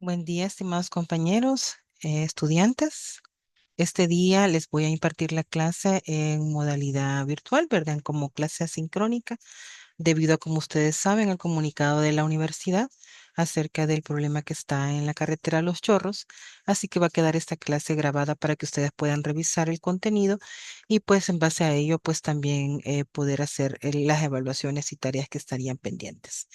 Buen día, estimados compañeros, estudiantes. Este día les voy a impartir la clase en modalidad virtual, ¿verdad? Como clase asincrónica, debido a, como ustedes saben, el comunicado de la universidad acerca del problema que está en la carretera Los Chorros. Así que va a quedar esta clase grabada para que ustedes puedan revisar el contenido y pues en base a ello, pues también poder hacer las evaluaciones y tareas que estarían pendientes.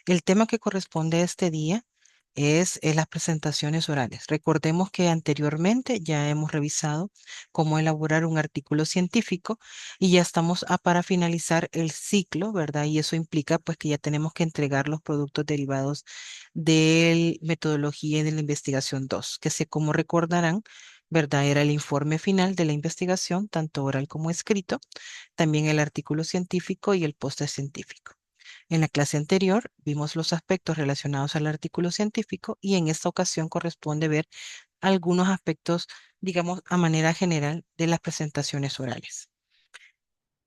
El tema que corresponde a este día es las presentaciones orales. Recordemos que anteriormente ya hemos revisado cómo elaborar un artículo científico y ya estamos para finalizar el ciclo, ¿verdad? Y eso implica pues que ya tenemos que entregar los productos derivados de metodología y de la investigación 2, que sé como recordarán, ¿verdad? Era el informe final de la investigación, tanto oral como escrito, también el artículo científico y el póster científico. En la clase anterior vimos los aspectos relacionados al artículo científico y en esta ocasión corresponde ver algunos aspectos, digamos, a manera general de las presentaciones orales.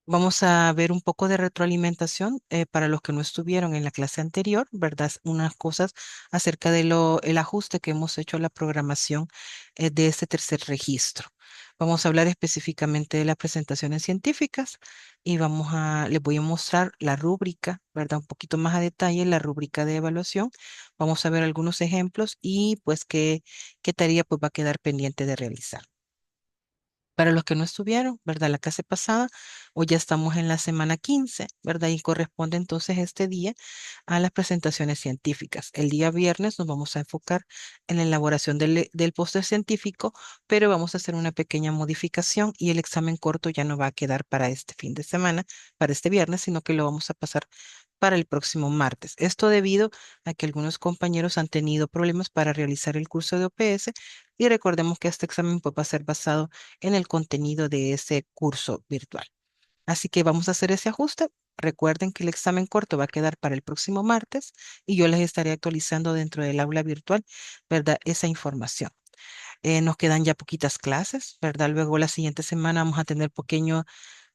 Vamos a ver un poco de retroalimentación para los que no estuvieron en la clase anterior, ¿verdad? Unas cosas acerca de el ajuste que hemos hecho a la programación de este tercer registro. Vamos a hablar específicamente de las presentaciones científicas y les voy a mostrar la rúbrica, ¿verdad? Un poquito más a detalle, la rúbrica de evaluación. Vamos a ver algunos ejemplos y pues qué tarea pues va a quedar pendiente de realizar. Para los que no estuvieron, ¿verdad? La clase pasada, hoy ya estamos en la semana 15, ¿verdad? Y corresponde entonces este día a las presentaciones científicas. El día viernes nos vamos a enfocar en la elaboración del póster científico, pero vamos a hacer una pequeña modificación y el examen corto ya no va a quedar para este fin de semana, para este viernes, sino que lo vamos a pasar para el próximo martes. Esto debido a que algunos compañeros han tenido problemas para realizar el curso de OPS y recordemos que este examen pues, va a ser basado en el contenido de ese curso virtual. Así que vamos a hacer ese ajuste. Recuerden que el examen corto va a quedar para el próximo martes y yo les estaré actualizando dentro del aula virtual, ¿verdad? Esa información. Nos quedan ya poquitas clases, ¿verdad? Luego la siguiente semana vamos a tener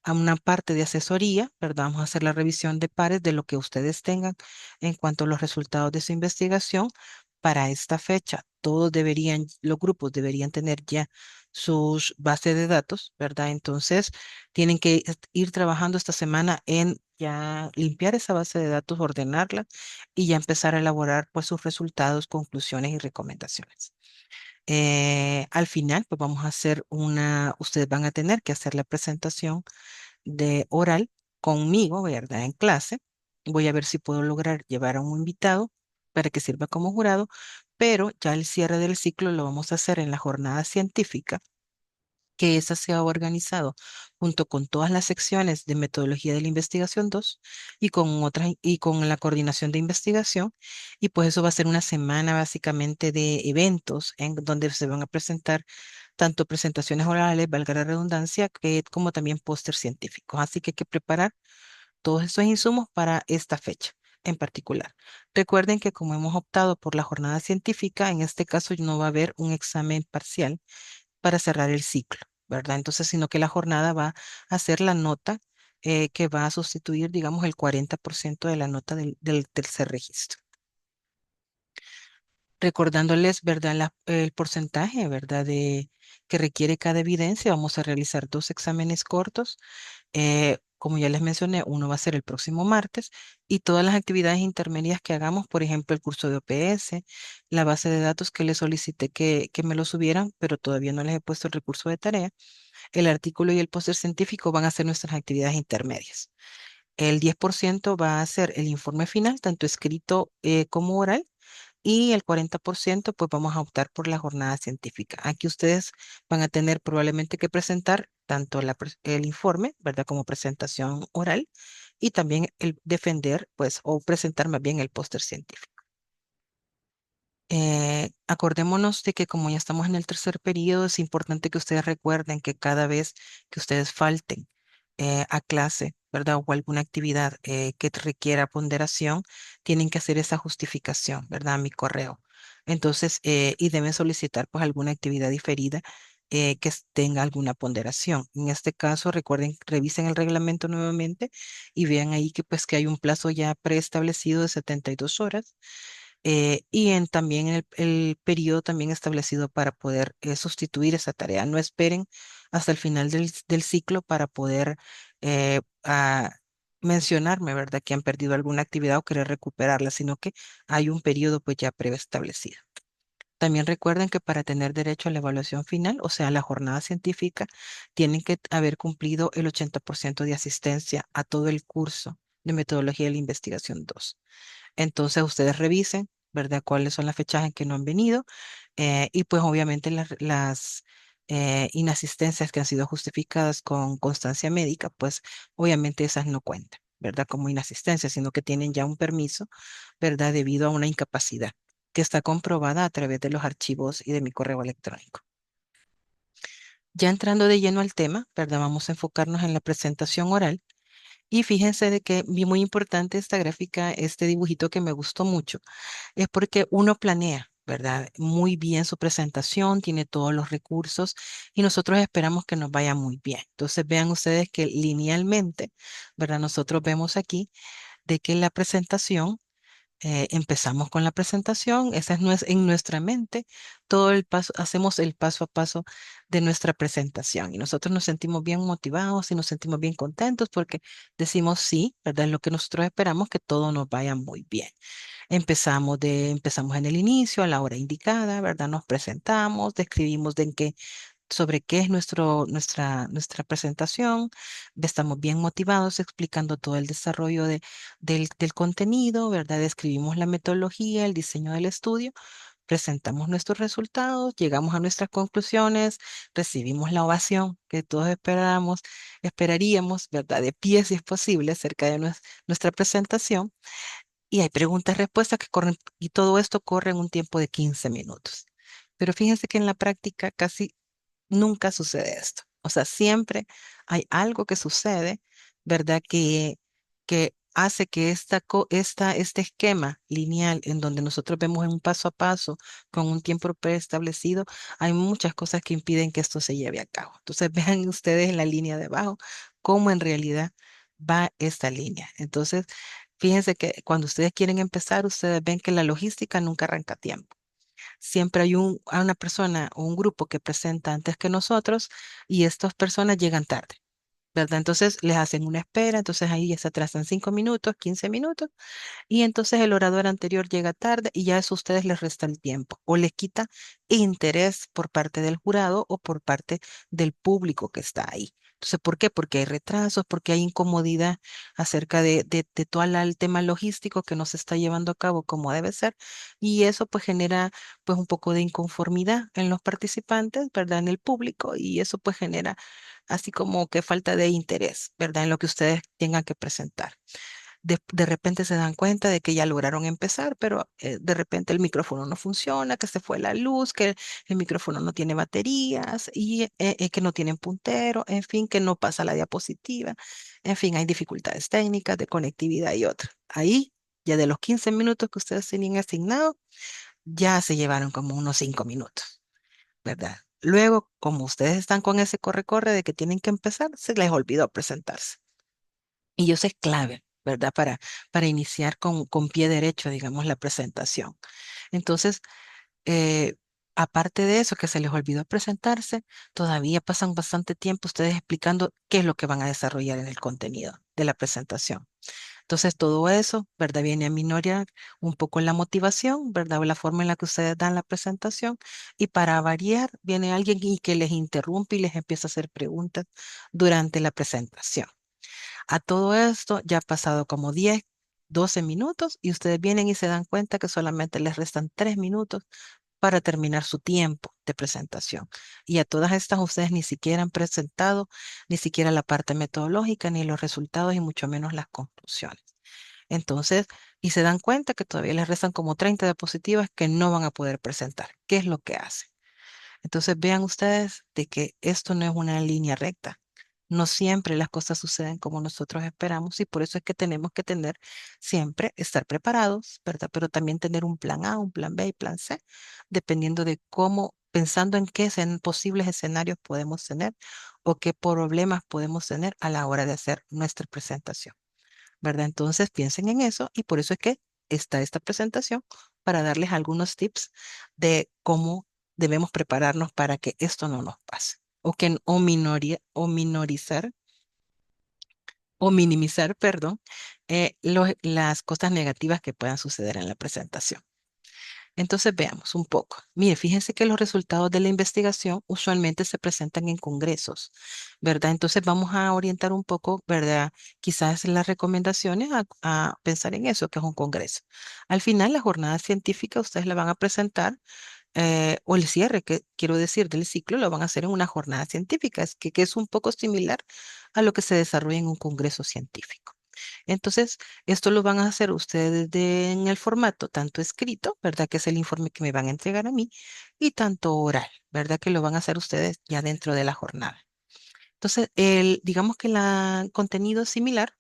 a una parte de asesoría, ¿verdad? Vamos a hacer la revisión de pares de lo que ustedes tengan en cuanto a los resultados de su investigación para esta fecha. Los grupos deberían tener ya sus bases de datos, ¿verdad? Entonces, tienen que ir trabajando esta semana en ya limpiar esa base de datos, ordenarla y ya empezar a elaborar pues sus resultados, conclusiones y recomendaciones. Al final, pues vamos a ustedes van a tener que hacer la presentación de oral conmigo, ¿verdad? En clase. Voy a ver si puedo lograr llevar a un invitado para que sirva como jurado, pero ya el cierre del ciclo lo vamos a hacer en la jornada científica, que esa se ha organizado junto con todas las secciones de metodología de la investigación 2 y con otras y con la coordinación de investigación. Y pues eso va a ser una semana básicamente de eventos en donde se van a presentar tanto presentaciones orales, valga la redundancia, como también póster científicos. Así que hay que preparar todos esos insumos para esta fecha en particular. Recuerden que como hemos optado por la jornada científica, en este caso no va a haber un examen parcial para cerrar el ciclo, ¿verdad? Entonces, sino que la jornada va a ser la nota que va a sustituir, digamos, el 40% de la nota del tercer registro. Recordándoles, ¿verdad? El porcentaje, ¿verdad? Que requiere cada evidencia. Vamos a realizar dos exámenes cortos. Como ya les mencioné, uno va a ser el próximo martes y todas las actividades intermedias que hagamos, por ejemplo, el curso de OPS, la base de datos que les solicité que me lo subieran, pero todavía no les he puesto el recurso de tarea, el artículo y el póster científico van a ser nuestras actividades intermedias. El 10% va a ser el informe final, tanto escrito como oral, y el 40% pues vamos a optar por la jornada científica. Aquí ustedes van a tener probablemente que presentar tanto el informe, ¿verdad? Como presentación oral y también el defender, pues, o presentar más bien el póster científico. Acordémonos de que como ya estamos en el tercer periodo, es importante que ustedes recuerden que cada vez que ustedes falten a clase, ¿verdad? O alguna actividad que requiera ponderación, tienen que hacer esa justificación, ¿verdad? A mi correo. Entonces, y deben solicitar pues alguna actividad diferida tenga alguna ponderación. En este caso, recuerden, revisen el reglamento nuevamente y vean ahí que pues que hay un plazo ya preestablecido de 72 horas También el periodo también establecido para poder sustituir esa tarea. No esperen hasta el final del ciclo para poder mencionarme, ¿verdad? Que han perdido alguna actividad o querer recuperarla, sino que hay un periodo pues ya preestablecido. También recuerden que para tener derecho a la evaluación final, o sea, la jornada científica, tienen que haber cumplido el 80% de asistencia a todo el curso de metodología de la investigación 2. Entonces ustedes revisen, ¿verdad? Cuáles son las fechas en que no han venido y pues obviamente las inasistencias que han sido justificadas con constancia médica, pues obviamente esas no cuentan, ¿verdad? Como inasistencia, sino que tienen ya un permiso, ¿verdad? Debido a una incapacidad que está comprobada a través de los archivos y de mi correo electrónico. Ya entrando de lleno al tema, ¿verdad? Vamos a enfocarnos en la presentación oral. Y fíjense de que vi muy importante esta gráfica, este dibujito que me gustó mucho, es porque uno planea, ¿verdad? Muy bien su presentación, tiene todos los recursos y nosotros esperamos que nos vaya muy bien. Entonces vean ustedes que linealmente, ¿verdad? Nosotros vemos aquí de que la presentación empezamos con la presentación, esa es en nuestra mente, todo el paso, hacemos el paso a paso de nuestra presentación y nosotros nos sentimos bien motivados y nos sentimos bien contentos porque decimos sí, ¿verdad? Es lo que nosotros esperamos que todo nos vaya muy bien. Empezamos en el inicio, a la hora indicada, ¿verdad? Nos presentamos, describimos de en qué sobre qué es nuestra presentación. Estamos bien motivados explicando todo el desarrollo del contenido, ¿verdad? Describimos la metodología, el diseño del estudio, presentamos nuestros resultados, llegamos a nuestras conclusiones, recibimos la ovación que todos esperaríamos, ¿verdad? De pie si es posible, acerca de nuestra presentación. Y hay preguntas, respuestas que corren, y todo esto corre en un tiempo de 15 minutos. Pero fíjense que en la práctica casi nunca sucede esto. O sea, siempre hay algo que sucede, ¿verdad? Que hace que este esquema lineal en donde nosotros vemos en un paso a paso con un tiempo preestablecido, hay muchas cosas que impiden que esto se lleve a cabo. Entonces, vean ustedes en la línea de abajo cómo en realidad va esta línea. Entonces, fíjense que cuando ustedes quieren empezar, ustedes ven que la logística nunca arranca a tiempo. Siempre hay una persona o un grupo que presenta antes que nosotros y estas personas llegan tarde, ¿verdad? Entonces les hacen una espera, entonces ahí ya se atrasan 5 minutos, 15 minutos y entonces el orador anterior llega tarde y ya eso a ustedes les resta el tiempo o les quita interés por parte del jurado o por parte del público que está ahí. Entonces, ¿por qué? Porque hay retrasos, porque hay incomodidad acerca de todo el tema logístico que no se está llevando a cabo como debe ser. Y eso pues genera pues un poco de inconformidad en los participantes, ¿verdad? En el público y eso pues genera así como que falta de interés, ¿verdad? En lo que ustedes tengan que presentar. De repente se dan cuenta de que ya lograron empezar, pero de repente el micrófono no funciona, que se fue la luz, que el micrófono no tiene baterías y que no tienen puntero, en fin, que no pasa la diapositiva. En fin, hay dificultades técnicas de conectividad y otras. Ahí, ya de los 15 minutos que ustedes tenían asignados, ya se llevaron como unos 5 minutos, ¿verdad? Luego, como ustedes están con ese corre-corre de que tienen que empezar, se les olvidó presentarse. Y eso es clave, ¿verdad? Para iniciar con pie derecho, digamos, la presentación. Entonces, eh, aparte de eso, que se les olvidó presentarse, todavía pasan bastante tiempo ustedes explicando qué es lo que van a desarrollar en el contenido de la presentación. Entonces, todo eso, ¿verdad? Viene a minorar un poco la motivación, ¿verdad? O la forma en la que ustedes dan la presentación. Y para variar, viene alguien y que les interrumpe y les empieza a hacer preguntas durante la presentación. A todo esto ya ha pasado como 10, 12 minutos y ustedes vienen y se dan cuenta que solamente les restan 3 minutos para terminar su tiempo de presentación. Y a todas estas ustedes ni siquiera han presentado ni siquiera la parte metodológica, ni los resultados y mucho menos las conclusiones. Entonces, y se dan cuenta que todavía les restan como 30 diapositivas que no van a poder presentar. ¿Qué es lo que hacen? Entonces vean ustedes de que esto no es una línea recta. No siempre las cosas suceden como nosotros esperamos y por eso es que tenemos que tener siempre, estar preparados, ¿verdad? Pero también tener un plan A, un plan B y plan C, dependiendo de cómo, pensando en qué posibles escenarios podemos tener o qué problemas podemos tener a la hora de hacer nuestra presentación, ¿verdad? Entonces piensen en eso y por eso es que está esta presentación para darles algunos tips de cómo debemos prepararnos para que esto no nos pase o minorizar o minimizar, perdón, las cosas negativas que puedan suceder en la presentación. Entonces veamos un poco. Mire, fíjense que los resultados de la investigación usualmente se presentan en congresos, ¿verdad? Entonces vamos a orientar un poco, ¿verdad? Quizás las recomendaciones a pensar en eso, que es un congreso. Al final, la jornada científica ustedes la van a presentar, o el cierre, que quiero decir, del ciclo, lo van a hacer en una jornada científica, que es un poco similar a lo que se desarrolla en un congreso científico. Entonces, esto lo van a hacer ustedes en el formato tanto escrito, ¿verdad? Que es el informe que me van a entregar a mí, y tanto oral, ¿verdad? Que lo van a hacer ustedes ya dentro de la jornada. Entonces, digamos que el contenido es similar,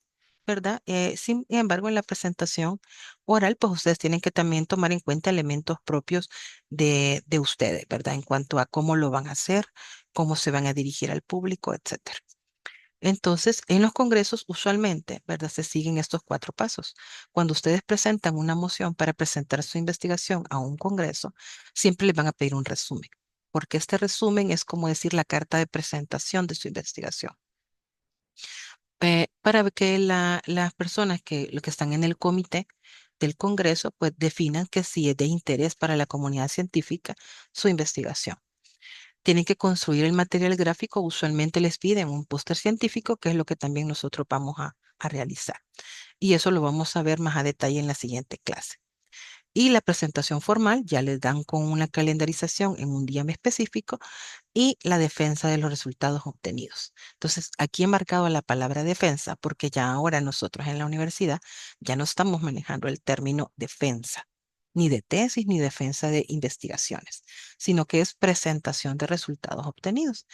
¿verdad? Sin embargo, en la presentación oral, pues ustedes tienen que también tomar en cuenta elementos propios de ustedes, ¿verdad? En cuanto a cómo lo van a hacer, cómo se van a dirigir al público, etcétera. Entonces, en los congresos usualmente, ¿verdad? Se siguen estos cuatro pasos. Cuando ustedes presentan una moción para presentar su investigación a un congreso, siempre les van a pedir un resumen, porque este resumen es como decir la carta de presentación de su investigación. Para que las personas lo que están en el comité del congreso, pues definan que sí es de interés para la comunidad científica su investigación. Tienen que construir el material gráfico, usualmente les piden un póster científico, que es lo que también nosotros vamos a realizar. Y eso lo vamos a ver más a detalle en la siguiente clase. Y la presentación formal ya les dan con una calendarización en un día específico y la defensa de los resultados obtenidos. Entonces, aquí he marcado la palabra defensa porque ya ahora nosotros en la universidad ya no estamos manejando el término defensa, ni de tesis ni defensa de investigaciones, sino que es presentación de resultados obtenidos.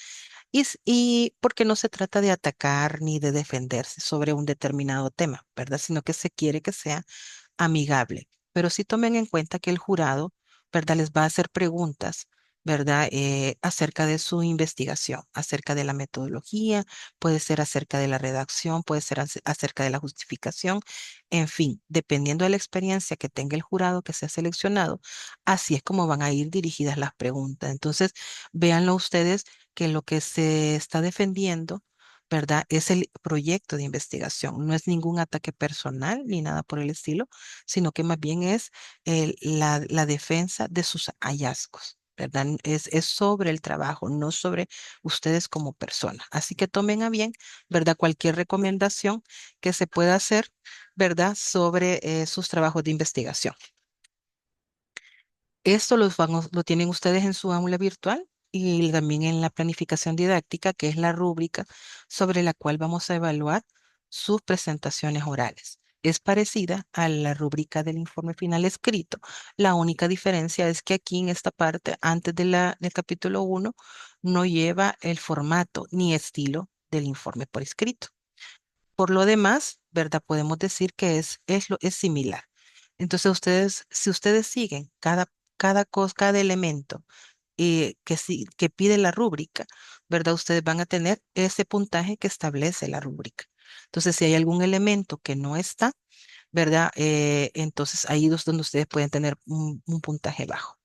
Y porque no se trata de atacar ni de defenderse sobre un determinado tema, ¿verdad? Sino que se quiere que sea amigable. Pero sí tomen en cuenta que el jurado, ¿verdad? Les va a hacer preguntas, ¿verdad? Acerca de su investigación, acerca de la metodología, puede ser acerca de la redacción, puede ser acerca de la justificación, en fin, dependiendo de la experiencia que tenga el jurado que sea seleccionado, así es como van a ir dirigidas las preguntas. Entonces, véanlo ustedes que lo que se está defendiendo, ¿verdad? Es el proyecto de investigación, no es ningún ataque personal ni nada por el estilo, sino que más bien es la defensa de sus hallazgos, ¿verdad? Es sobre el trabajo, no sobre ustedes como personas. Así que tomen a bien, ¿verdad? Cualquier recomendación que se pueda hacer, ¿verdad? Sobre sus trabajos de investigación. Esto lo tienen ustedes en su aula virtual y también en la planificación didáctica, que es la rúbrica sobre la cual vamos a evaluar sus presentaciones orales. Es parecida a la rúbrica del informe final escrito. La única diferencia es que aquí en esta parte, antes del capítulo 1, no lleva el formato ni estilo del informe por escrito. Por lo demás, ¿verdad? Podemos decir que es similar. Entonces, si ustedes siguen cada elemento que pide la rúbrica, ¿verdad? Ustedes van a tener ese puntaje que establece la rúbrica. Entonces, si hay algún elemento que no está, ¿verdad? Entonces ahí es donde ustedes pueden tener un puntaje bajo.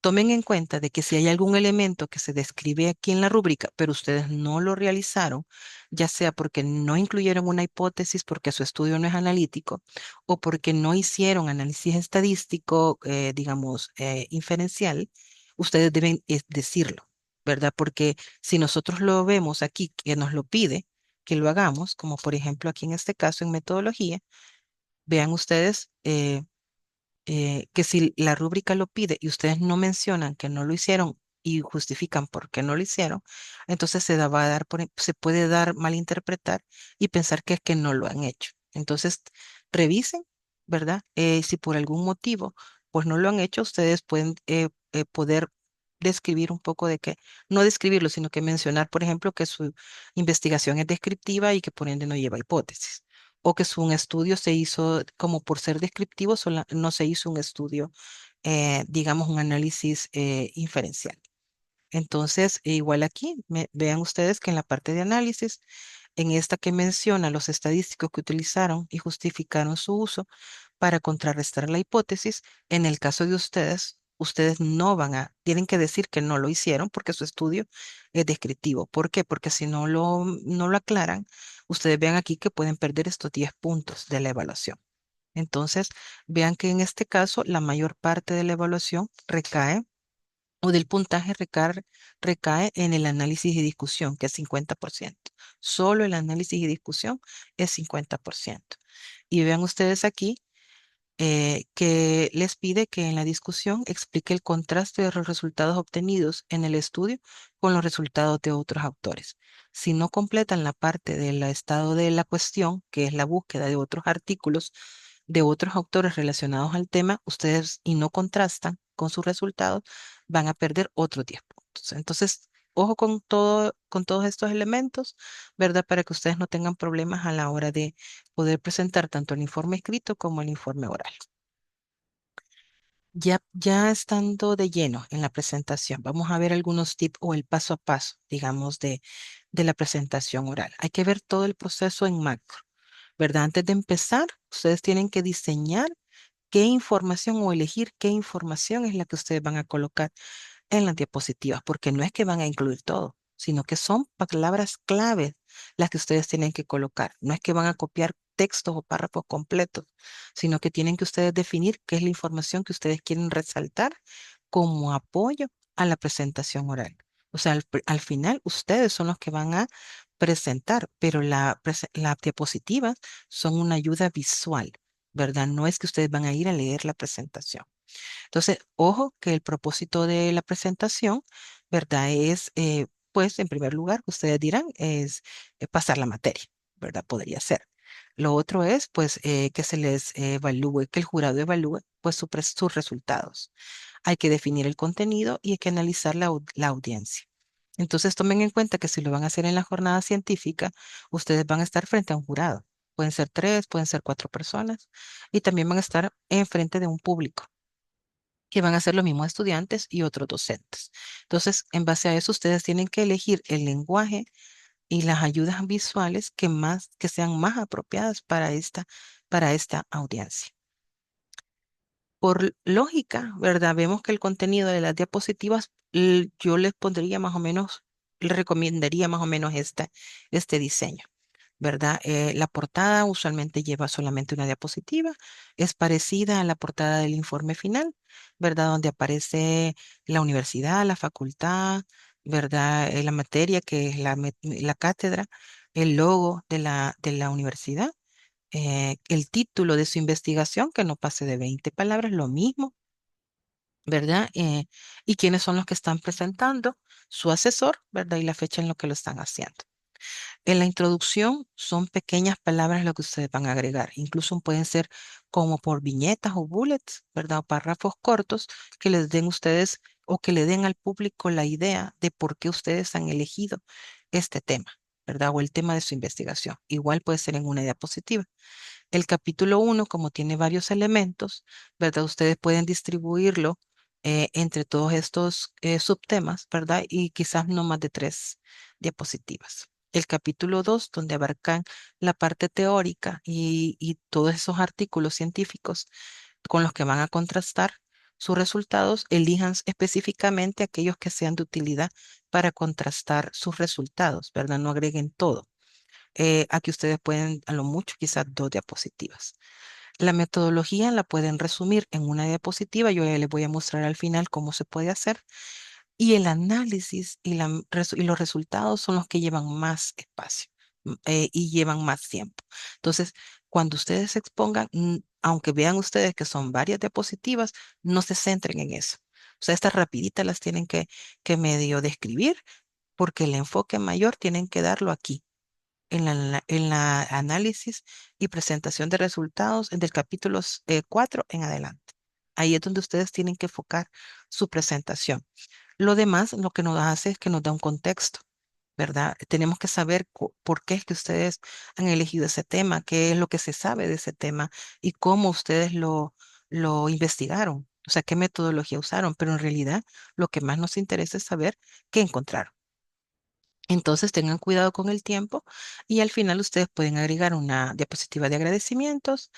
Tomen en cuenta de que si hay algún elemento que se describe aquí en la rúbrica, pero ustedes no lo realizaron, ya sea porque no incluyeron una hipótesis, porque su estudio no es analítico, o porque no hicieron análisis estadístico, digamos, inferencial, ustedes deben decirlo, ¿verdad? Porque si nosotros lo vemos aquí, que nos lo pide, que lo hagamos, como por ejemplo aquí en este caso en metodología, vean ustedes, que si la rúbrica lo pide y ustedes no mencionan que no lo hicieron y justifican por qué no lo hicieron, entonces va a dar se puede dar malinterpretar y pensar que es que no lo han hecho. Entonces, revisen, ¿verdad? Si por algún motivo pues no lo han hecho, ustedes pueden poder describir un poco de que, no describirlo, sino que mencionar, por ejemplo, que su investigación es descriptiva y que por ende no lleva hipótesis o que un estudio se hizo como por ser descriptivo, no se hizo un estudio, digamos, un análisis inferencial. Entonces, igual aquí, vean ustedes que en la parte de análisis, en esta que menciona los estadísticos que utilizaron y justificaron su uso, para contrarrestar la hipótesis. En el caso de ustedes, ustedes no tienen que decir que no lo hicieron porque su estudio es descriptivo. ¿Por qué? Porque si no lo aclaran, ustedes vean aquí que pueden perder estos 10 puntos de la evaluación. Entonces, vean que en este caso la mayor parte de la evaluación recae o del puntaje recae en el análisis y discusión, que es 50%. Solo el análisis y discusión es 50%. Y vean ustedes aquí que les pide que en la discusión explique el contraste de los resultados obtenidos en el estudio con los resultados de otros autores. Si no completan la parte del estado de la cuestión, que es la búsqueda de otros artículos de otros autores relacionados al tema, ustedes y no contrastan con sus resultados, van a perder otros 10 puntos. Entonces, ojo con todos estos elementos, ¿verdad? Para que ustedes no tengan problemas a la hora de poder presentar tanto el informe escrito como el informe oral. Ya estando de lleno en la presentación, vamos a ver algunos tips o el paso a paso, digamos, de la presentación oral. Hay que ver todo el proceso en macro, ¿verdad? Antes de empezar, ustedes tienen que diseñar qué información o elegir qué información es la que ustedes van a colocar en las diapositivas, porque no es que van a incluir todo, sino que son palabras claves las que ustedes tienen que colocar. No es que van a copiar textos o párrafos completos, sino que tienen que ustedes definir qué es la información que ustedes quieren resaltar como apoyo a la presentación oral. O sea, al final ustedes son los que van a presentar, pero las diapositivas son una ayuda visual, ¿verdad? No es que ustedes van a ir a leer la presentación. Entonces, ojo que el propósito de la presentación, ¿verdad? Es, pues, en primer lugar, ustedes dirán, es pasar la materia, ¿verdad? Podría ser. Lo otro es, pues, que se les evalúe, que el jurado evalúe, pues, sus resultados. Hay que definir el contenido y hay que analizar la audiencia. Entonces, tomen en cuenta que si lo van a hacer en la jornada científica, ustedes van a estar frente a un jurado. Pueden ser 3, pueden ser 4 personas y también van a estar en frente de un público que van a ser los mismos estudiantes y otros docentes. Entonces, en base a eso, ustedes tienen que elegir el lenguaje y las ayudas visuales que sean más apropiadas para esta audiencia. Por lógica, ¿verdad? Vemos que el contenido de las diapositivas, yo les pondría más o menos, les recomendaría más o menos este diseño. ¿Verdad? La portada usualmente lleva solamente una diapositiva, es parecida a la portada del informe final, ¿verdad? Donde aparece la universidad, la facultad, ¿verdad? La materia que es la cátedra, el logo de la universidad, el título de su investigación, que no pase de 20 palabras, lo mismo, ¿verdad? Y quiénes son los que están presentando, su asesor, ¿verdad? Y la fecha en lo que lo están haciendo. En la introducción son pequeñas palabras lo que ustedes van a agregar. Incluso pueden ser como por viñetas o bullets, ¿verdad? O párrafos cortos que les den ustedes o que le den al público la idea de por qué ustedes han elegido este tema, ¿verdad? O el tema de su investigación. Igual puede ser en una diapositiva. El capítulo uno, como tiene varios elementos, ¿verdad? Ustedes pueden distribuirlo entre todos estos subtemas, ¿verdad? Y quizás no más de 3 diapositivas. El capítulo 2, donde abarcan la parte teórica y todos esos artículos científicos con los que van a contrastar sus resultados, elijan específicamente aquellos que sean de utilidad para contrastar sus resultados, ¿verdad? No agreguen todo. Aquí ustedes pueden, a lo mucho, quizás 2 diapositivas. La metodología la pueden resumir en una diapositiva. Yo ya les voy a mostrar al final cómo se puede hacer. Y el análisis y los resultados son los que llevan más espacio y llevan más tiempo. Entonces, cuando ustedes se expongan, aunque vean ustedes que son varias diapositivas, no se centren en eso. O sea, estas rapiditas las tienen que medio describir porque el enfoque mayor tienen que darlo aquí en la análisis y presentación de resultados del capítulo 4 en adelante. Ahí es donde ustedes tienen que enfocar su presentación. Lo demás, lo que nos hace es que nos da un contexto, ¿verdad? Tenemos que saber por qué es que ustedes han elegido ese tema, qué es lo que se sabe de ese tema y cómo ustedes lo investigaron, o sea, qué metodología usaron, pero en realidad lo que más nos interesa es saber qué encontraron. Entonces tengan cuidado con el tiempo y al final ustedes pueden agregar una diapositiva de agradecimientos,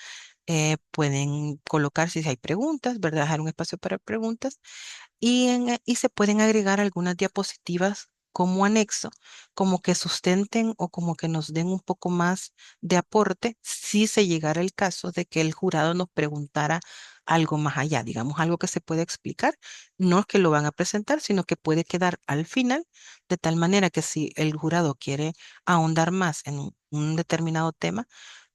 pueden colocar si hay preguntas, ¿verdad? Dejar un espacio para preguntas y se pueden agregar algunas diapositivas como anexo, como que sustenten o como que nos den un poco más de aporte si se llegara el caso de que el jurado nos preguntara algo más allá, digamos, algo que se puede explicar, no es que lo van a presentar, sino que puede quedar al final, de tal manera que si el jurado quiere ahondar más en un determinado tema,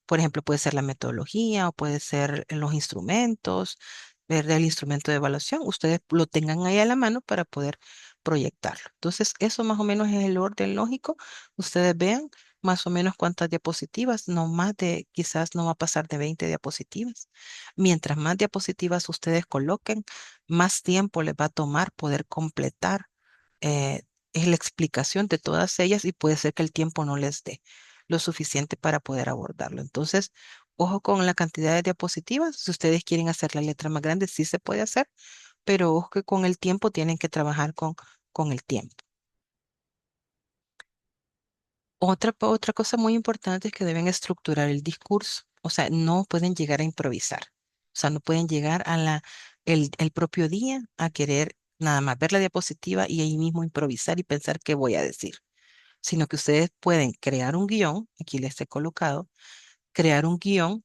por ejemplo, puede ser la metodología o puede ser los instrumentos, ver el instrumento de evaluación. Ustedes lo tengan ahí a la mano para poder proyectarlo. Entonces, eso más o menos es el orden lógico. Ustedes vean más o menos cuántas diapositivas, no más de, quizás no va a pasar de 20 diapositivas. Mientras más diapositivas ustedes coloquen, más tiempo les va a tomar poder completar eh, es la explicación de todas ellas y puede ser que el tiempo no les dé lo suficiente para poder abordarlo. Entonces, ojo con la cantidad de diapositivas. Si ustedes quieren hacer la letra más grande, sí se puede hacer, pero ojo que con el tiempo tienen que trabajar con el tiempo. Otra cosa muy importante es que deben estructurar el discurso. O sea, no pueden llegar a improvisar. O sea, no pueden llegar a el propio día a querer nada más ver la diapositiva y ahí mismo improvisar y pensar qué voy a decir, sino que ustedes pueden crear un guión, aquí les he colocado, crear un guión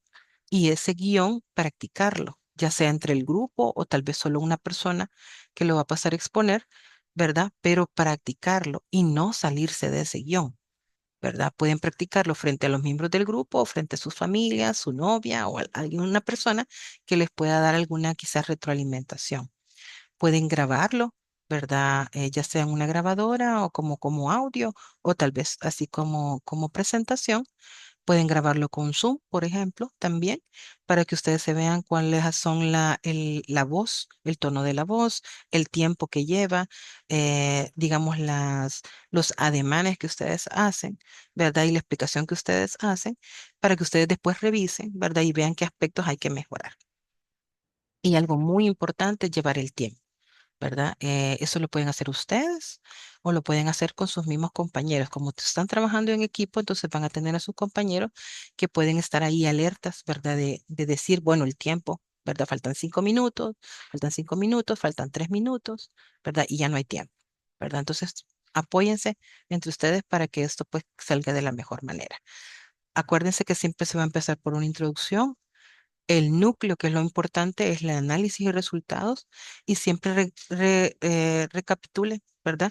y ese guión practicarlo, ya sea entre el grupo o tal vez solo una persona que lo va a pasar a exponer, ¿verdad? Pero practicarlo y no salirse de ese guión, ¿verdad? Pueden practicarlo frente a los miembros del grupo o frente a sus familias, su novia o alguna persona que les pueda dar alguna quizás retroalimentación. Pueden grabarlo, ¿verdad? Ya sea en una grabadora o como audio o tal vez así como presentación. Pueden grabarlo con Zoom, por ejemplo, también, para que ustedes se vean cuáles son la voz, el tono de la voz, el tiempo que lleva, digamos, los ademanes que ustedes hacen, ¿verdad? Y la explicación que ustedes hacen, para que ustedes después revisen, ¿verdad? Y vean qué aspectos hay que mejorar. Y algo muy importante es llevar el tiempo. ¿Verdad? Eso lo pueden hacer ustedes o lo pueden hacer con sus mismos compañeros. Como están trabajando en equipo, entonces van a tener a sus compañeros que pueden estar ahí alertas, ¿verdad? De decir, bueno, el tiempo, ¿verdad? Faltan 5 minutos, faltan 3 minutos, ¿verdad? Y ya no hay tiempo, ¿verdad? Entonces, apóyense entre ustedes para que esto pues salga de la mejor manera. Acuérdense que siempre se va a empezar por una introducción, el núcleo, que es lo importante, es el análisis y resultados y siempre recapitule, ¿verdad?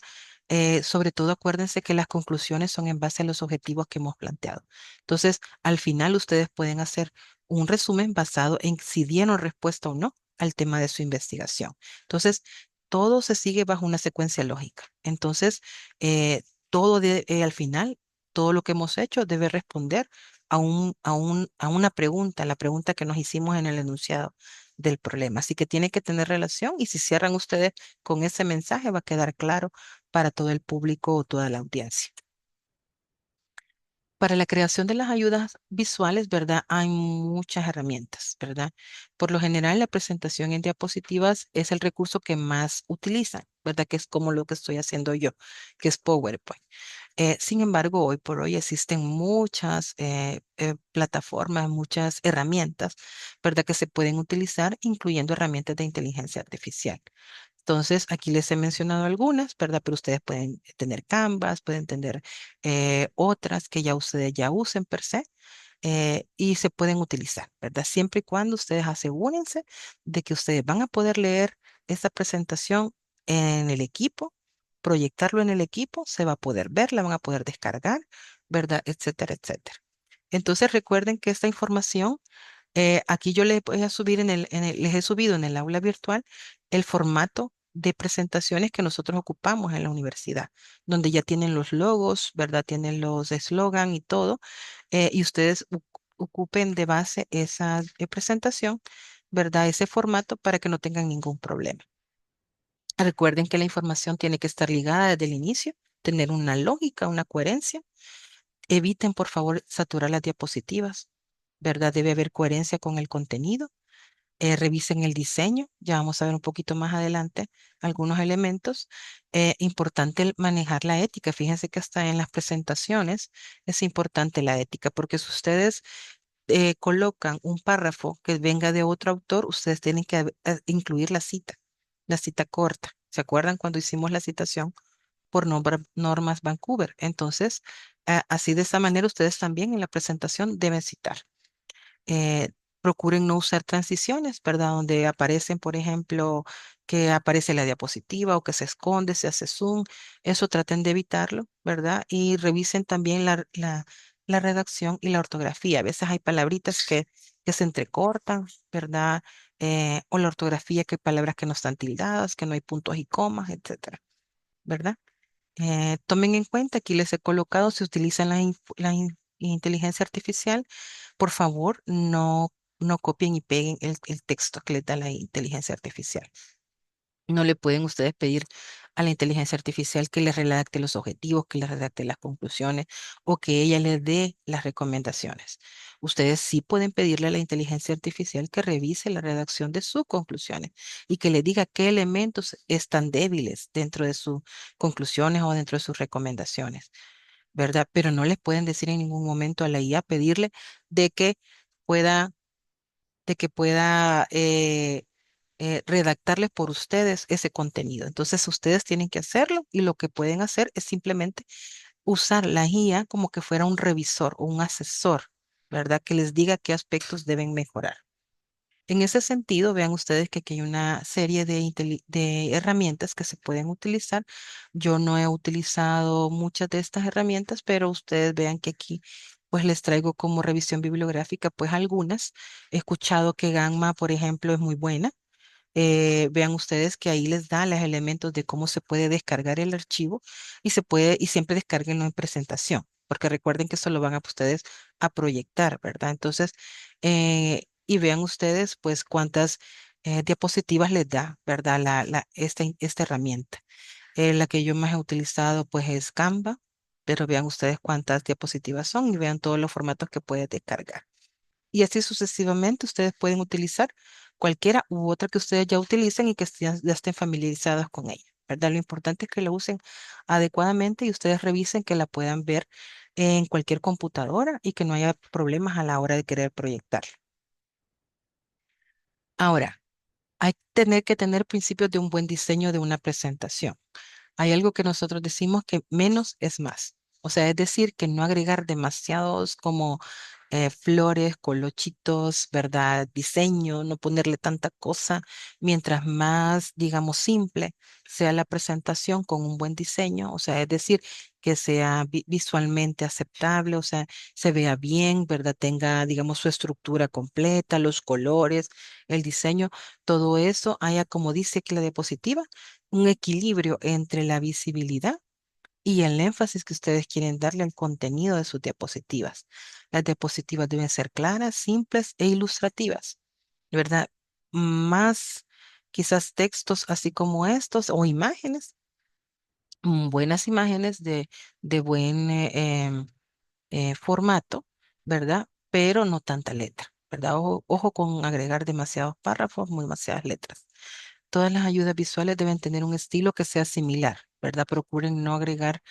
Sobre todo acuérdense que las conclusiones son en base a los objetivos que hemos planteado. Entonces, al final ustedes pueden hacer un resumen basado en si dieron respuesta o no al tema de su investigación. Entonces, todo se sigue bajo una secuencia lógica. Entonces, al final, todo lo que hemos hecho debe responder a una pregunta, la pregunta que nos hicimos en el enunciado del problema. Así que tiene que tener relación y si cierran ustedes con ese mensaje va a quedar claro para todo el público o toda la audiencia. Para la creación de las ayudas visuales, ¿verdad? Hay muchas herramientas, ¿verdad? Por lo general, la presentación en diapositivas es el recurso que más utilizan, ¿verdad? Que es como lo que estoy haciendo yo, que es PowerPoint. Sin embargo, hoy por hoy existen muchas plataformas, muchas herramientas, ¿verdad? Que se pueden utilizar, incluyendo herramientas de inteligencia artificial. Entonces, aquí les he mencionado algunas, ¿verdad? Pero ustedes pueden tener Canvas, pueden tener otras que ya ustedes ya usen per se y se pueden utilizar, ¿verdad? Siempre y cuando ustedes asegúrense de que ustedes van a poder leer esa presentación en el equipo, proyectarlo en el equipo, se va a poder ver, la van a poder descargar, ¿verdad? Etcétera, etcétera. Entonces, recuerden que esta información aquí yo les voy a subir les he subido en el aula virtual el formato de presentaciones que nosotros ocupamos en la universidad, donde ya tienen los logos, ¿verdad? Tienen los eslogan y todo, y ustedes ocupen de base esa presentación, ¿verdad? Ese formato para que no tengan ningún problema. Recuerden que la información tiene que estar ligada desde el inicio, tener una lógica, una coherencia. Eviten, por favor, saturar las diapositivas, ¿verdad? Debe haber coherencia con el contenido. Revisen el diseño, ya vamos a ver un poquito más adelante algunos elementos. Importante manejar la ética. Fíjense que hasta en las presentaciones es importante la ética, porque si ustedes colocan un párrafo que venga de otro autor, ustedes tienen que incluir la cita corta. ¿Se acuerdan cuando hicimos la citación por normas Vancouver? Entonces, así de esa manera ustedes también en la presentación deben citar. eh, Procuren no usar transiciones, ¿verdad? Donde aparecen, por ejemplo, que aparece la diapositiva o que se esconde, se hace zoom. Eso traten de evitarlo, ¿verdad? Y revisen también la redacción y la ortografía. A veces hay palabritas que se entrecortan, ¿verdad? O la ortografía, que hay palabras que no están tildadas, que no hay puntos y comas, etcétera, ¿verdad? Tomen en cuenta, aquí les he colocado, si utilizan inteligencia artificial, por favor, no copien y peguen el texto que les da la inteligencia artificial. No le pueden ustedes pedir a la inteligencia artificial que les redacte los objetivos, que les redacte las conclusiones o que ella les dé las recomendaciones. Ustedes sí pueden pedirle a la inteligencia artificial que revise la redacción de sus conclusiones y que le diga qué elementos están débiles dentro de sus conclusiones o dentro de sus recomendaciones, ¿verdad? Pero no les pueden decir en ningún momento a la IA, pedirle de que pueda, de que pueda redactarles por ustedes ese contenido. Entonces, ustedes tienen que hacerlo y lo que pueden hacer es simplemente usar la guía como que fuera un revisor o un asesor, ¿verdad? Que les diga qué aspectos deben mejorar. En ese sentido, vean ustedes que aquí hay una serie de herramientas que se pueden utilizar. Yo no he utilizado muchas de estas herramientas, pero ustedes vean que aquí pues les traigo como revisión bibliográfica pues algunas. He escuchado que Gamma, por ejemplo, es muy buena. Vean ustedes que ahí les da los elementos de cómo se puede descargar el archivo y se puede, y siempre descarguenlo en presentación, porque recuerden que eso lo van a ustedes a proyectar, ¿verdad? Entonces, y vean ustedes pues cuántas diapositivas les da, ¿verdad? Esta herramienta. La que yo más he utilizado pues es Canva, pero vean ustedes cuántas diapositivas son y vean todos los formatos que puede descargar. Y así sucesivamente ustedes pueden utilizar cualquiera u otra que ustedes ya utilicen y que ya estén familiarizados con ella, ¿verdad? Lo importante es que la usen adecuadamente y ustedes revisen que la puedan ver en cualquier computadora y que no haya problemas a la hora de querer proyectar. Ahora, hay que tener principios de un buen diseño de una presentación. Hay algo que nosotros decimos que menos es más. O sea, es decir, que no agregar demasiados como flores, colochitos, ¿verdad? Diseño, no ponerle tanta cosa. Mientras más, digamos, simple sea la presentación con un buen diseño, o sea, es decir, que sea visualmente aceptable, o sea, se vea bien, ¿verdad? Tenga, digamos, su estructura completa, los colores, el diseño, todo eso haya, como dice aquí la diapositiva, un equilibrio entre la visibilidad y el énfasis que ustedes quieren darle al contenido de sus diapositivas. Las diapositivas deben ser claras, simples e ilustrativas, ¿verdad? Más quizás textos así como estos o imágenes, buenas imágenes de buen formato, ¿verdad? Pero no tanta letra, ¿verdad? Ojo con agregar demasiados párrafos, muy demasiadas letras. Todas las ayudas visuales deben tener un estilo que sea similar, ¿verdad? Procuren no agregar,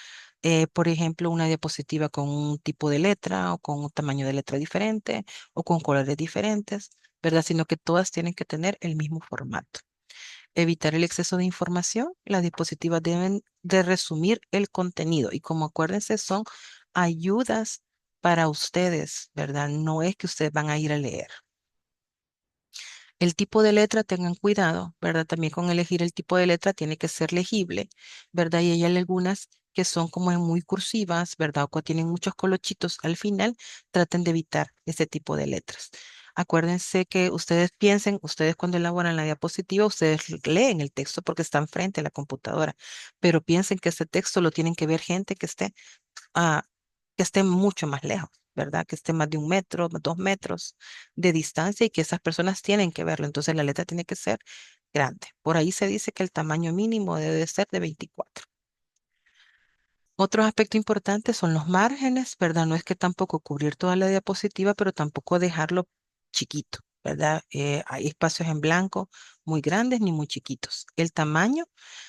por ejemplo, una diapositiva con un tipo de letra o con un tamaño de letra diferente o con colores diferentes, ¿verdad? Sino que todas tienen que tener el mismo formato. Evitar el exceso de información. Las diapositivas deben de resumir el contenido y como acuérdense, son ayudas para ustedes, ¿verdad? No es que ustedes van a ir a leer. El tipo de letra, tengan cuidado, ¿verdad? También con elegir el tipo de letra tiene que ser legible, ¿verdad? Y hay algunas que son como muy cursivas, ¿verdad? O que tienen muchos colochitos al final, traten de evitar ese tipo de letras. Acuérdense que ustedes piensen, ustedes cuando elaboran la diapositiva, ustedes leen el texto porque están frente a la computadora, pero piensen que ese texto lo tienen que ver gente ah, que esté mucho más lejos, ¿verdad? Que esté más de 1 metro, 2 metros de distancia y que esas personas tienen que verlo. Entonces la letra tiene que ser grande. Por ahí se dice que el tamaño mínimo debe ser de 24. Otro aspecto importante son los márgenes, ¿verdad? No es que tampoco cubrir toda la diapositiva, pero tampoco dejarlo chiquito, ¿verdad? Hay espacios en blanco muy grandes ni muy chiquitos. El tamaño,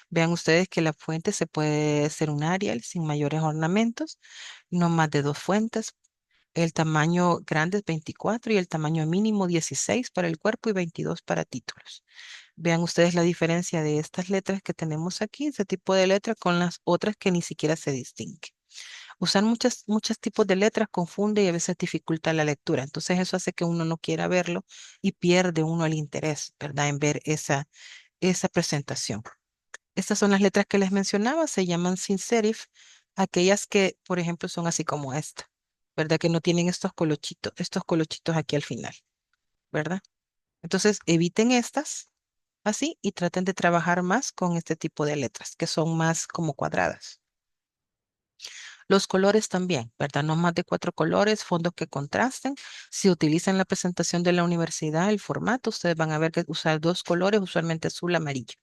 vean ustedes que la fuente se puede ser un Arial sin mayores ornamentos, no más de 2 fuentes, El tamaño grande es 24 y el tamaño mínimo 16 para el cuerpo y 22 para títulos. Vean ustedes la diferencia de estas letras que tenemos aquí, ese tipo de letra, con las otras que ni siquiera se distinguen. Usar muchos tipos de letras confunde y a veces dificulta la lectura. Entonces eso hace que uno no quiera verlo y pierde uno el interés, ¿verdad? En ver esa presentación. Estas son las letras que les mencionaba, se llaman sin serif, aquellas que, por ejemplo, son así como esta, ¿verdad? Que no tienen estos colochitos aquí al final, ¿verdad? Entonces eviten estas así y traten de trabajar más con este tipo de letras, que son más como cuadradas. Los colores también, ¿verdad? No más de 4 colores, fondos que contrasten. Si utilizan la presentación de la universidad, el formato, ustedes van a ver que usar 2 colores, usualmente azul, amarillo,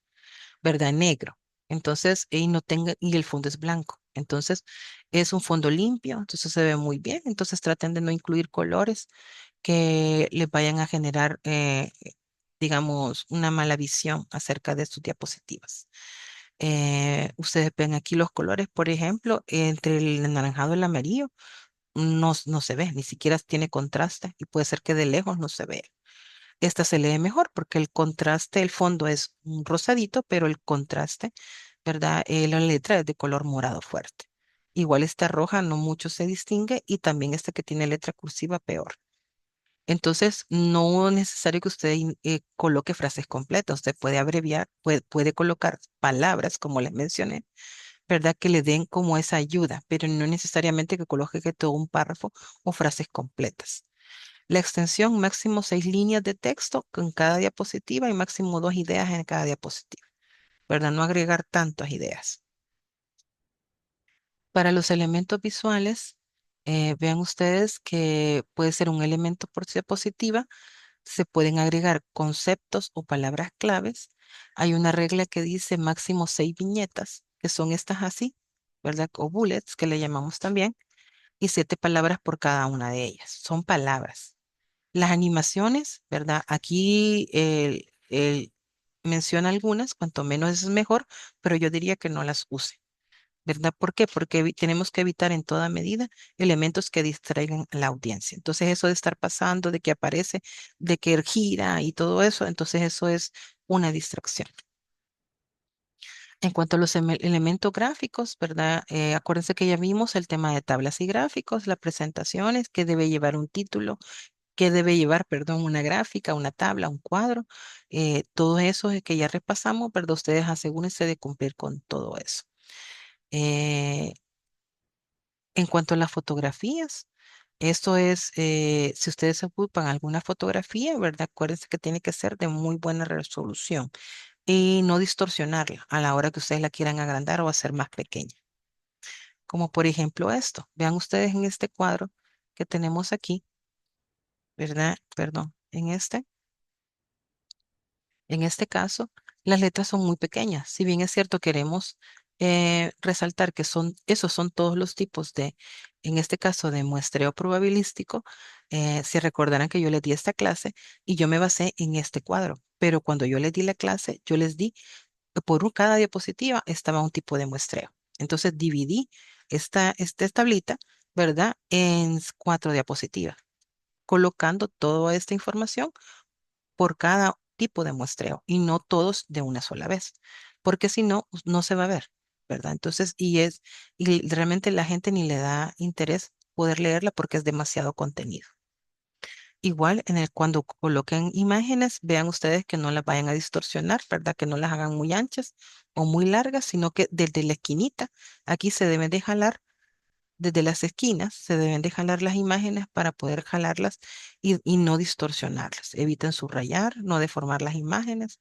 ¿verdad? Negro. Entonces, y no tenga, y el fondo es blanco. Entonces, es un fondo limpio, entonces se ve muy bien. Entonces, traten de no incluir colores que les vayan a generar, digamos, una mala visión acerca de sus diapositivas. Ustedes ven aquí los colores, por ejemplo, entre el anaranjado y el amarillo, no se ve, ni siquiera tiene contraste y puede ser que de lejos no se vea. Esta se lee mejor porque el contraste, el fondo es un rosadito, pero el contraste, ¿verdad? La letra es de color morado fuerte. Igual esta roja no mucho se distingue y también esta que tiene letra cursiva peor. Entonces, no es necesario que usted coloque frases completas. Usted puede abreviar, puede colocar palabras, como les mencioné, ¿verdad? Que le den como esa ayuda, pero no necesariamente que coloque que todo un párrafo o frases completas. La extensión, máximo 6 líneas de texto con cada diapositiva y máximo 2 ideas en cada diapositiva, ¿verdad? No agregar tantas ideas. Para los elementos visuales, vean ustedes que puede ser un elemento por diapositiva, se pueden agregar conceptos o palabras claves. Hay una regla que dice máximo 6 viñetas, que son estas así, ¿verdad? O bullets, que le llamamos también, y 7 palabras por cada una de ellas. Son palabras. Las animaciones, ¿verdad? Aquí menciona algunas, cuanto menos es mejor, pero yo diría que no las use. ¿Verdad? ¿Por qué? Porque tenemos que evitar en toda medida elementos que distraigan a la audiencia. Entonces, eso de estar pasando, de que aparece, de que gira y todo eso, entonces eso es una distracción. En cuanto a los elementos gráficos, ¿verdad? Acuérdense que ya vimos el tema de tablas y gráficos, las presentaciones, que debe llevar un título, que debe llevar, perdón, una gráfica, una tabla, un cuadro. Todo eso es que ya repasamos, pero ustedes asegúrense de cumplir con todo eso. Eh, En cuanto a las fotografías, esto es, si ustedes ocupan alguna fotografía, ¿verdad? Acuérdense que tiene que ser de muy buena resolución y no distorsionarla a la hora que ustedes la quieran agrandar o hacer más pequeña. Como por ejemplo esto. Vean ustedes en este cuadro que tenemos aquí, ¿verdad? Perdón, en este caso, las letras son muy pequeñas. Si bien es cierto, queremos resaltar que esos son todos los tipos de, en este caso, de muestreo probabilístico. Si recordarán que yo les di esta clase y yo me basé en este cuadro, pero cuando yo les di la clase, yo les di que cada diapositiva estaba un tipo de muestreo. Entonces dividí esta tablita, ¿verdad? En 4 diapositivas, colocando toda esta información por cada tipo de muestreo y no todos de una sola vez, porque si no, no se va a ver, ¿verdad? Entonces, y realmente la gente ni le da interés poder leerla porque es demasiado contenido. Igual cuando coloquen imágenes, vean ustedes que no las vayan a distorsionar, ¿verdad? Que no las hagan muy anchas o muy largas, sino que desde la esquinita, aquí se deben de jalar desde las esquinas se deben de jalar las imágenes para poder jalarlas y no distorsionarlas. Eviten subrayar, no deformar las imágenes.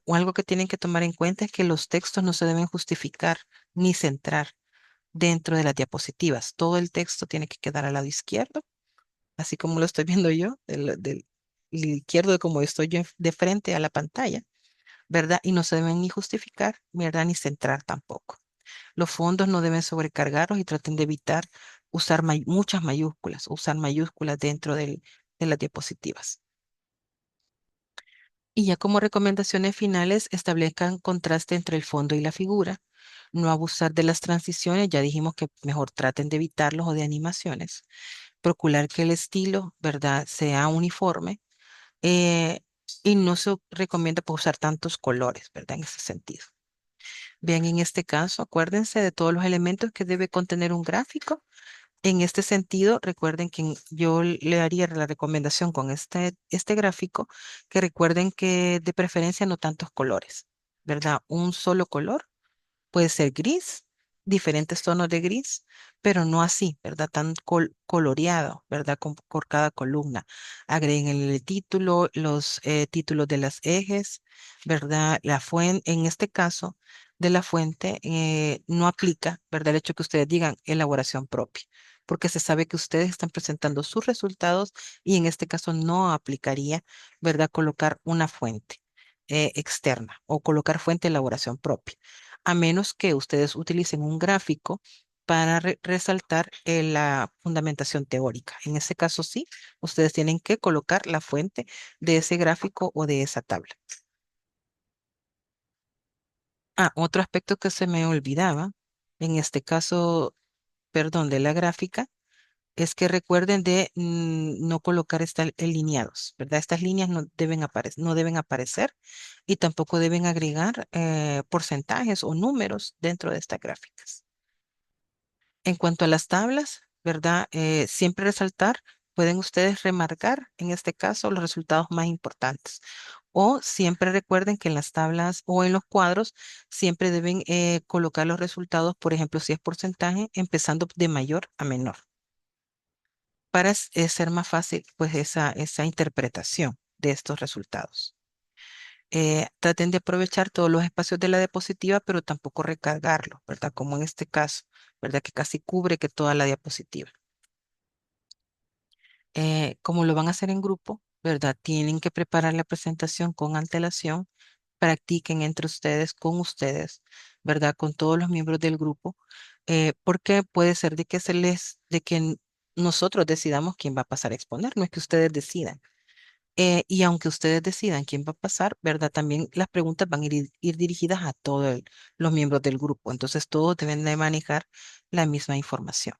O algo que tienen que tomar en cuenta es que los textos no se deben justificar ni centrar dentro de las diapositivas. Todo el texto tiene que quedar al lado izquierdo, así como lo estoy viendo yo, del izquierdo de como estoy yo de frente a la pantalla, ¿verdad? Y no se deben ni justificar, ¿verdad? Ni centrar tampoco. Los fondos no deben sobrecargarlos y traten de evitar usar muchas mayúsculas, usar mayúsculas dentro de las diapositivas. Y ya como recomendaciones finales, establezcan contraste entre el fondo y la figura. No abusar de las transiciones, ya dijimos que mejor traten de evitarlos o de animaciones. procurar que el estilo, ¿verdad?, sea uniforme, eh, y no se recomienda pues, usar tantos colores, ¿verdad? En ese sentido. Bien, en este caso, acuérdense de todos los elementos que debe contener un gráfico. En este sentido, recuerden que yo le haría la recomendación con este gráfico, que recuerden que de preferencia no tantos colores, ¿verdad? Un solo color. Puede ser gris, diferentes tonos de gris, pero no así, ¿verdad? Tan coloreado, ¿verdad? Por cada columna. Agreguen el título, los títulos de las ejes, ¿verdad? La fuente, en este caso de la fuente, no aplica, ¿verdad? El hecho que ustedes digan elaboración propia, porque se sabe que ustedes están presentando sus resultados y en este caso no aplicaría, ¿verdad? Colocar una fuente externa o colocar fuente de elaboración propia a menos que ustedes utilicen un gráfico para resaltar la fundamentación teórica. En ese caso, sí, ustedes tienen que colocar la fuente de ese gráfico o de esa tabla. Ah, otro aspecto que se me olvidaba, en este caso, perdón, de la gráfica, es que recuerden de no colocar alineados, ¿verdad? Estas líneas no deben aparecer y tampoco deben agregar porcentajes o números dentro de estas gráficas. En cuanto a las tablas, ¿verdad? Siempre resaltar, pueden ustedes remarcar, en este caso, los resultados más importantes. O siempre recuerden que en las tablas o en los cuadros siempre deben colocar los resultados, por ejemplo, si es porcentaje, empezando de mayor a menor, para ser más fácil, pues, esa interpretación de estos resultados. Traten de aprovechar todos los espacios de la diapositiva, pero tampoco recargarlo, ¿verdad? Como en este caso, ¿verdad? Que casi cubre que toda la diapositiva. Como lo van a hacer en grupo, ¿verdad? Tienen que preparar la presentación con antelación, practiquen entre ustedes, con ustedes, ¿verdad? Con todos los miembros del grupo, porque puede ser de que nosotros decidamos quién va a pasar a exponer, no es que ustedes decidan. Y aunque ustedes decidan quién va a pasar, ¿verdad? También las preguntas van a ir dirigidas a todos los miembros del grupo. Entonces, todos deben de manejar la misma información.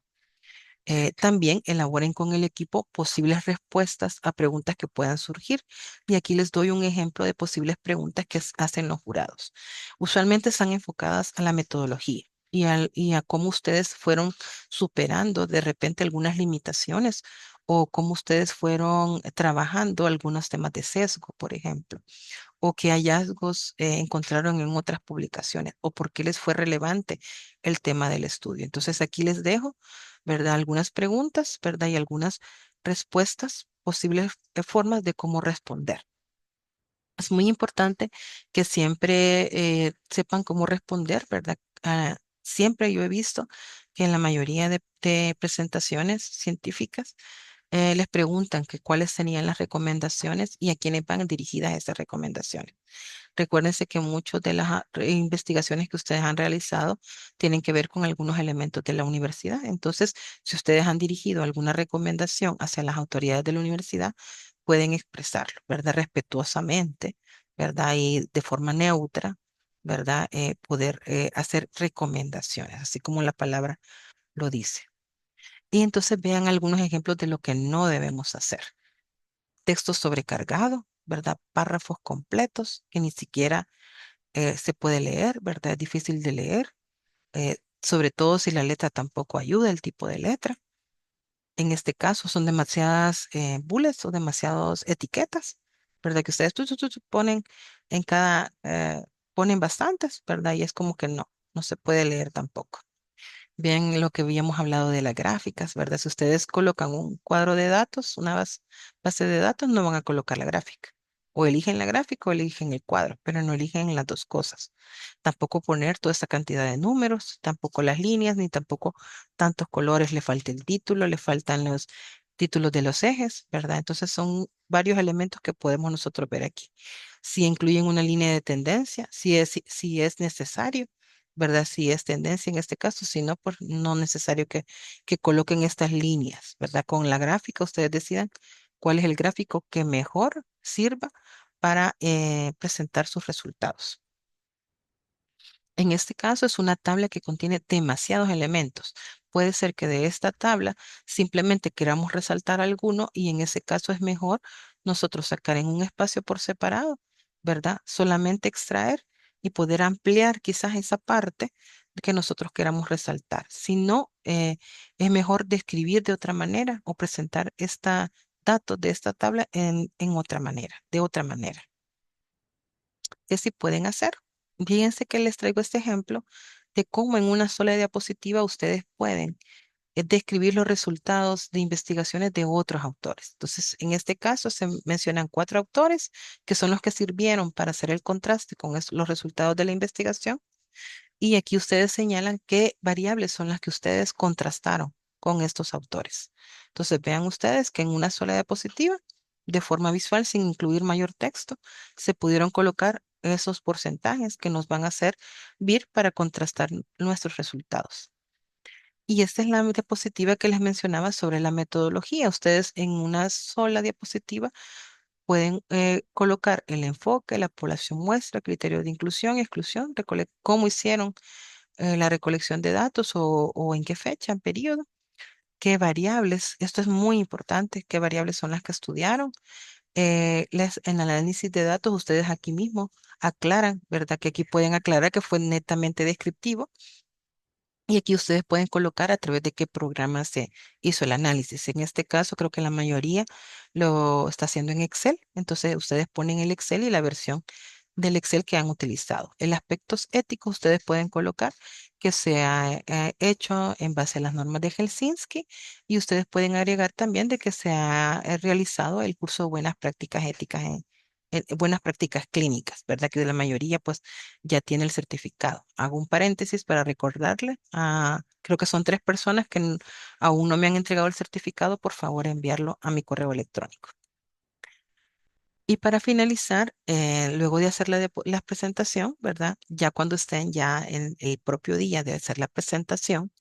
También elaboren con el equipo posibles respuestas a preguntas que puedan surgir. Y aquí les doy un ejemplo de posibles preguntas que hacen los jurados. Usualmente están enfocadas a la metodología y a cómo ustedes fueron superando de repente algunas limitaciones o cómo ustedes fueron trabajando algunos temas de sesgo, por ejemplo, o qué hallazgos encontraron en otras publicaciones o por qué les fue relevante el tema del estudio. Entonces aquí les dejo, ¿verdad? Algunas preguntas, ¿verdad? Y algunas respuestas, posibles formas de cómo responder. Es muy importante que siempre sepan cómo responder, ¿verdad? Siempre yo he visto que en la mayoría de presentaciones científicas les preguntan que cuáles serían las recomendaciones y a quiénes van dirigidas esas recomendaciones. Recuérdense que muchas de las investigaciones que ustedes han realizado tienen que ver con algunos elementos de la universidad. Entonces, si ustedes han dirigido alguna recomendación hacia las autoridades de la universidad, pueden expresarlo, ¿verdad? Respetuosamente, ¿verdad? Y de forma neutra, ¿verdad? Poder hacer recomendaciones, así como la palabra lo dice. Y entonces vean algunos ejemplos de lo que no debemos hacer. Texto sobrecargado, ¿verdad? Párrafos completos que ni siquiera se puede leer, ¿verdad? Es difícil de leer, sobre todo si la letra tampoco ayuda, el tipo de letra. En este caso son demasiadas bullets o demasiadas etiquetas, ¿verdad? Que ustedes ponen en ponen bastantes, ¿verdad? Y es como que no se puede leer tampoco. Bien, lo que habíamos hablado de las gráficas, ¿verdad? Si ustedes colocan un cuadro de datos, una base de datos, no van a colocar la gráfica. O eligen la gráfica o eligen el cuadro, pero no eligen las dos cosas. Tampoco poner toda esta cantidad de números, tampoco las líneas, ni tampoco tantos colores. Le falta el título, le faltan los títulos de los ejes, ¿verdad? Entonces son varios elementos que podemos nosotros ver aquí. Si incluyen una línea de tendencia, si es necesario, ¿verdad? Si es tendencia en este caso, si no, pues no necesario que coloquen estas líneas, ¿verdad? Con la gráfica ustedes decidan cuál es el gráfico que mejor sirva para presentar sus resultados. En este caso es una tabla que contiene demasiados elementos. Puede ser que de esta tabla simplemente queramos resaltar alguno y en ese caso es mejor nosotros sacar en un espacio por separado, ¿verdad? Solamente extraer y poder ampliar quizás esa parte que nosotros queramos resaltar. Si no, es mejor describir de otra manera o presentar esta datos de esta tabla en otra manera, de otra manera. ¿Qué sí pueden hacer? Fíjense que les traigo este ejemplo de cómo en una sola diapositiva ustedes pueden describir los resultados de investigaciones de otros autores. Entonces, en este caso se mencionan cuatro autores que son los que sirvieron para hacer el contraste con los resultados de la investigación y aquí ustedes señalan qué variables son las que ustedes contrastaron con estos autores. Entonces, vean ustedes que en una sola diapositiva, de forma visual, sin incluir mayor texto, se pudieron colocar esos porcentajes que nos van a hacer vir para contrastar nuestros resultados. Y esta es la diapositiva que les mencionaba sobre la metodología. Ustedes en una sola diapositiva pueden colocar el enfoque, la población muestra, criterio de inclusión, exclusión, cómo hicieron la recolección de datos o en qué fecha, en periodo, qué variables, esto es muy importante, qué variables son las que estudiaron. En el análisis de datos, ustedes aquí mismo aclaran, ¿verdad? Que aquí pueden aclarar que fue netamente descriptivo y aquí ustedes pueden colocar a través de qué programa se hizo el análisis. En este caso, creo que la mayoría lo está haciendo en Excel. Entonces, ustedes ponen el Excel y la versión del Excel que han utilizado. En aspectos éticos, ustedes pueden colocar que se ha hecho en base a las normas de Helsinki y ustedes pueden agregar también de que se ha realizado el curso de buenas prácticas éticas en buenas prácticas clínicas, ¿verdad? Que de la mayoría pues ya tiene el certificado. Hago un paréntesis para recordarle a, creo que son tres personas que aún no me han entregado el certificado, por favor enviarlo a mi correo electrónico. Y para finalizar, luego de hacer la presentación, ¿verdad? Ya cuando estén ya en el propio día de hacer la presentación,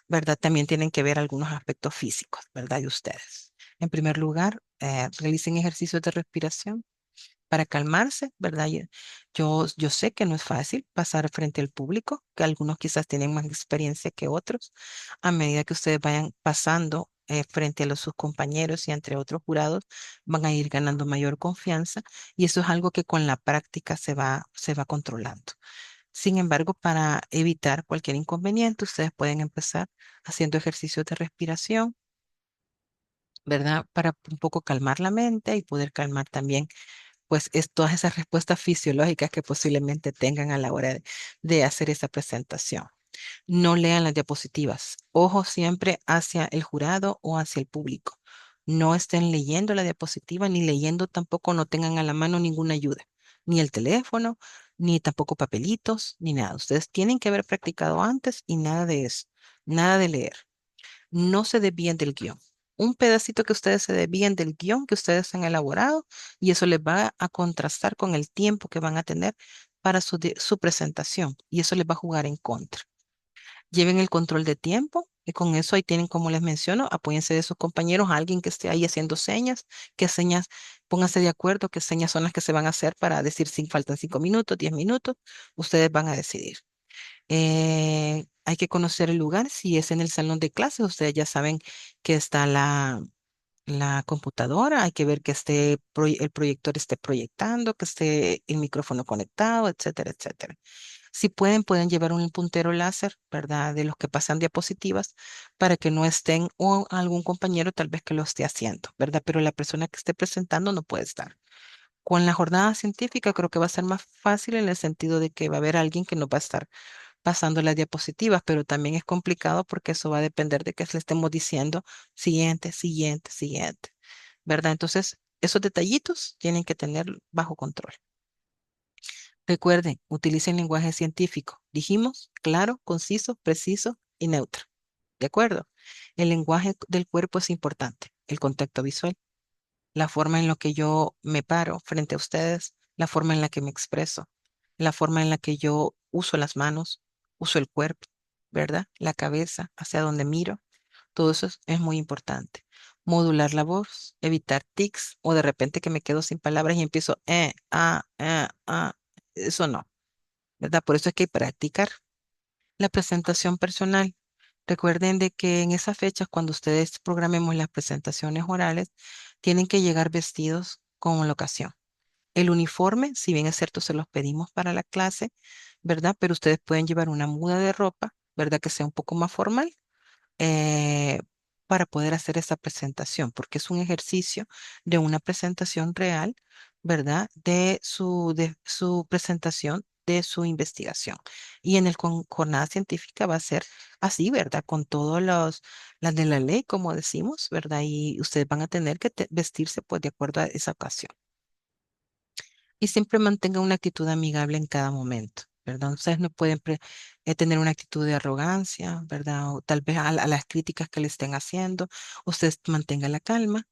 ¿verdad? También tienen que ver algunos aspectos físicos, ¿verdad? De ustedes. En primer lugar, realicen ejercicios de respiración para calmarse, ¿verdad? Yo sé que no es fácil pasar frente al público, que algunos quizás tienen más experiencia que otros. A medida que ustedes vayan pasando frente a sus compañeros y entre otros jurados, van a ir ganando mayor confianza y eso es algo que con la práctica se va controlando. Sin embargo, para evitar cualquier inconveniente, ustedes pueden empezar haciendo ejercicios de respiración, ¿verdad? Para un poco calmar la mente y poder calmar también pues es todas esas respuestas fisiológicas que posiblemente tengan a la hora de hacer esa presentación. No lean las diapositivas. Ojo siempre hacia el jurado o hacia el público. No estén leyendo la diapositiva ni leyendo tampoco, no tengan a la mano ninguna ayuda, ni el teléfono, ni tampoco papelitos, ni nada. Ustedes tienen que haber practicado antes y nada de eso, nada de leer. No se desvíen del guión. Un pedacito que ustedes se desvíen del guión que ustedes han elaborado y eso les va a contrastar con el tiempo que van a tener para su presentación y eso les va a jugar en contra. Lleven el control de tiempo y con eso ahí tienen, como les menciono, apóyense de sus compañeros, alguien que esté ahí haciendo señas, qué señas, pónganse de acuerdo qué señas son las que se van a hacer para decir si faltan 5 minutos, 10 minutos, ustedes van a decidir. Hay que conocer el lugar. Si es en el salón de clases, ustedes ya saben que está la computadora. Hay que ver que el proyector esté proyectando, que esté el micrófono conectado, etcétera, etcétera. Si pueden, pueden llevar un puntero láser, ¿verdad? De los que pasan diapositivas para que no estén o algún compañero tal vez que lo esté haciendo, ¿verdad? Pero la persona que esté presentando no puede estar. Con la jornada científica creo que va a ser más fácil en el sentido de que va a haber alguien que nos va a estar pasando las diapositivas, pero también es complicado porque eso va a depender de que le estemos diciendo siguiente, siguiente, siguiente, ¿verdad? Entonces, esos detallitos tienen que tener bajo control. Recuerden, utilicen lenguaje científico. Dijimos claro, conciso, preciso y neutro. ¿De acuerdo? El lenguaje del cuerpo es importante, el contacto visual, la forma en la que yo me paro frente a ustedes, la forma en la que me expreso, la forma en la que yo uso las manos, uso el cuerpo, ¿verdad? La cabeza, hacia donde miro, todo eso es muy importante. Modular la voz, evitar tics o de repente que me quedo sin palabras y empiezo, ah. Eso no. ¿verdad? Por eso es que hay que practicar la presentación personal. Recuerden de que en esas fechas, cuando ustedes programemos las presentaciones orales, tienen que llegar vestidos con la ocasión. El uniforme, si bien es cierto, se los pedimos para la clase, ¿verdad? Pero ustedes pueden llevar una muda de ropa, ¿verdad? Que sea un poco más formal, eh, para poder hacer esa presentación, porque es un ejercicio de una presentación real, ¿verdad? De su presentación, de su investigación. Y en el jornada científica va a ser así, ¿verdad? Con todos las de la ley, como decimos, ¿verdad? Y ustedes van a tener que vestirse pues de acuerdo a esa ocasión. Y siempre mantengan una actitud amigable en cada momento, ¿verdad? Ustedes no pueden tener una actitud de arrogancia, ¿verdad? O tal vez a las críticas que le estén haciendo, ustedes mantengan la calma,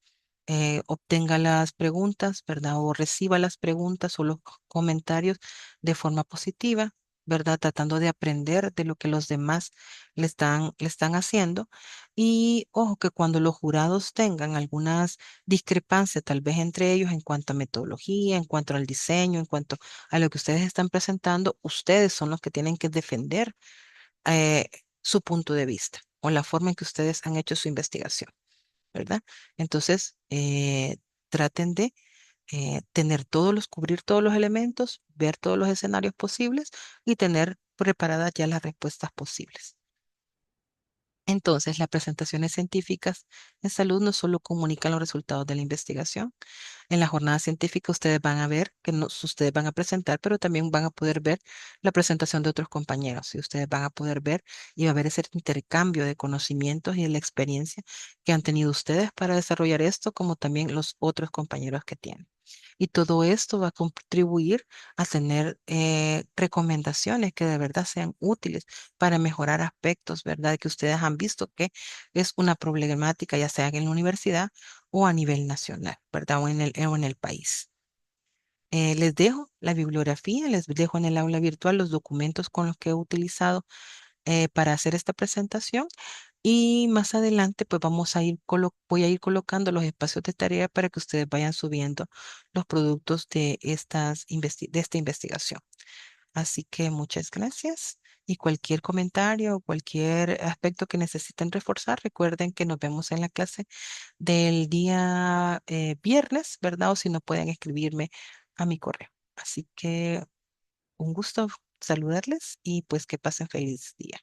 obtenga las preguntas, ¿verdad? O reciba las preguntas o los comentarios de forma positiva, ¿verdad? Tratando de aprender de lo que los demás le están haciendo. Y ojo que cuando los jurados tengan algunas discrepancias, tal vez entre ellos en cuanto a metodología, en cuanto al diseño, en cuanto a lo que ustedes están presentando, ustedes son los que tienen que defender eh, su punto de vista o la forma en que ustedes han hecho su investigación. ¿Verdad? Entonces, traten de cubrir todos los elementos, ver todos los escenarios posibles y tener preparadas ya las respuestas posibles. Entonces, las presentaciones científicas en salud no solo comunican los resultados de la investigación. En la jornada científica ustedes van a ver que no, ustedes van a presentar, pero también van a poder ver la presentación de otros compañeros y ustedes van a poder ver y va a haber ese intercambio de conocimientos y de la experiencia que han tenido ustedes para desarrollar esto, como también los otros compañeros que tienen. Y todo esto va a contribuir a tener recomendaciones que de verdad sean útiles para mejorar aspectos, ¿verdad? Que ustedes han visto que es una problemática, ya sea en la universidad o a nivel nacional, ¿verdad? O en el país. Les dejo la bibliografía, les dejo en el aula virtual los documentos con los que he utilizado para hacer esta presentación y más adelante pues voy a ir colocando los espacios de tarea para que ustedes vayan subiendo los productos de esta investigación. Así que muchas gracias y cualquier comentario o cualquier aspecto que necesiten reforzar, recuerden que nos vemos en la clase del día viernes, ¿verdad? O si no pueden escribirme a mi correo. Así que un gusto saludarles y pues que pasen feliz día.